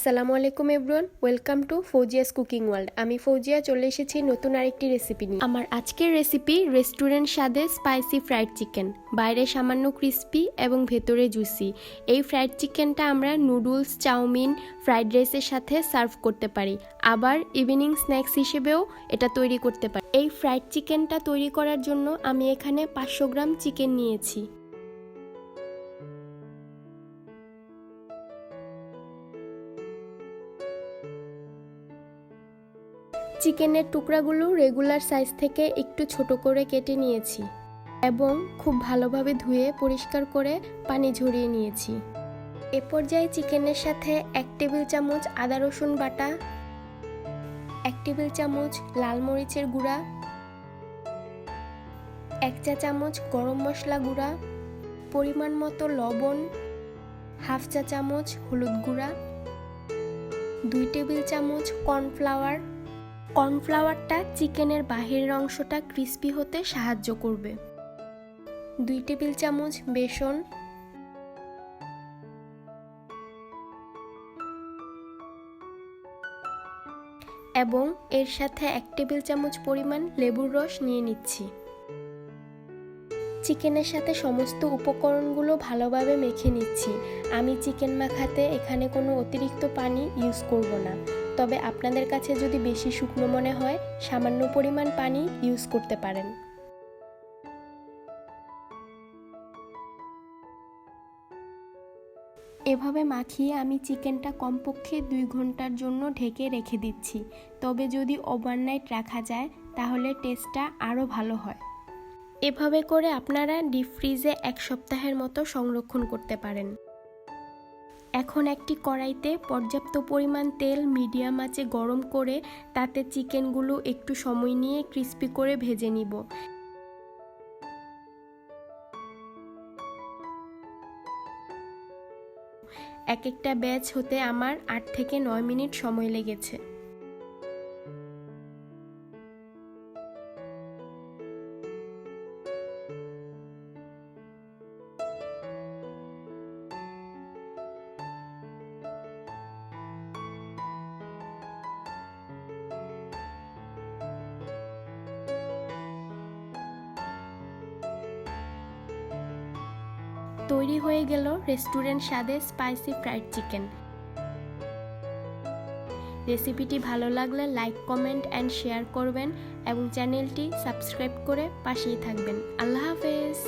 আসসালামু আলাইকুম everyone, welcome to Fauzia's cooking world. আমি ফৌজিয়া চলে এসেছি নতুন আরেকটি রেসিপি নিয়ে। আমার আজকের রেসিপি রেস্টুরেন্ট স্বাদে স্পাইসি ফ্রাইড চিকেন। বাইরে সামান্য ক্রিস্পি এবং ভেতরে জুসি। এই ফ্রাইড চিকেনটা আমরা নুডলস, চাউমিন, ফ্রাইড রাইসের সাথে সার্ভ করতে পারি। আবার ইভিনিং স্ন্যাক্স হিসেবেও এটা তৈরি করতে পারি। এই ফ্রাইড চিকেনটা তৈরি করার জন্য আমি এখানে 500 গ্রাম চিকেন নিয়েছি। চিকেনের টুকরাগুলো রেগুলার সাইজ থেকে একটু ছোট করে কেটে নিয়েছি এবং খুব ভালোভাবে ধুয়ে পরিষ্কার করে পানি ঝরিয়ে নিয়েছি। এ পর্যায়ে চিকেনের সাথে 1 টেবিল চামচ আদা রসুন বাটা, 1 টেবিল চামচ লাল মরিচের গুঁড়া, 1 চা চামচ গরম মশলা গুঁড়া, পরিমাণ মতো লবণ, 1/2 চা চামচ হলুদ গুঁড়া, 2 টেবিল চামচ কর্নফ্লাওয়ার। কর্নফ্লাওয়ারটা চিকেনের বাহিরের অংশটা ক্রিস্পি হতে সাহায্য করবে। 2 টেবিল চামচ বেসন, এবং এর সাথে 1 টেবিল চামচ পরিমাণ লেবুর রস নিয়ে নিচ্ছি। চিকেনের সাথে সমস্ত উপকরণগুলো ভালোভাবে মেখে নিচ্ছি। আমি চিকেন মাখাতে এখানে কোনো অতিরিক্ত পানি ইউজ করব না, তবে আপনাদের কাছে যদি বেশি শুকনো মনে হয় সামান্য পরিমাণ পানি ইউজ করতে পারেন। এভাবে মাখিয়ে আমি চিকেনটা কমপক্ষে 2 ঘন্টার জন্য ঢেকে রেখে দিচ্ছি। তবে যদি ওভারনাইট রাখা যায় তাহলে টেস্টটা আরও ভালো হয়। এভাবে করে আপনারা ডিপ ফ্রিজে 1 সপ্তাহের মতো সংরক্ষণ করতে পারেন। এখন একটি কড়াইতে পর্যাপ্ত পরিমাণ তেল মিডিয়াম আঁচে গরম করে তাতে চিকেনগুলো একটু সময় নিয়ে ক্রিস্পি করে ভেজে নিব। এক একটা ব্যাচ হতে আমার 8 থেকে 9 মিনিট সময় লেগেছে। তৈরি হয়ে গেল রেস্টুরেন্ট স্বাদে স্পাইসি ফ্রাইড চিকেন। রেসিপিটি ভালো লাগলে লাইক, কমেন্ট অ্যান্ড শেয়ার করবেন এবং চ্যানেলটি সাবস্ক্রাইব করে পাশেই থাকবেন। আল্লাহ হাফেজ।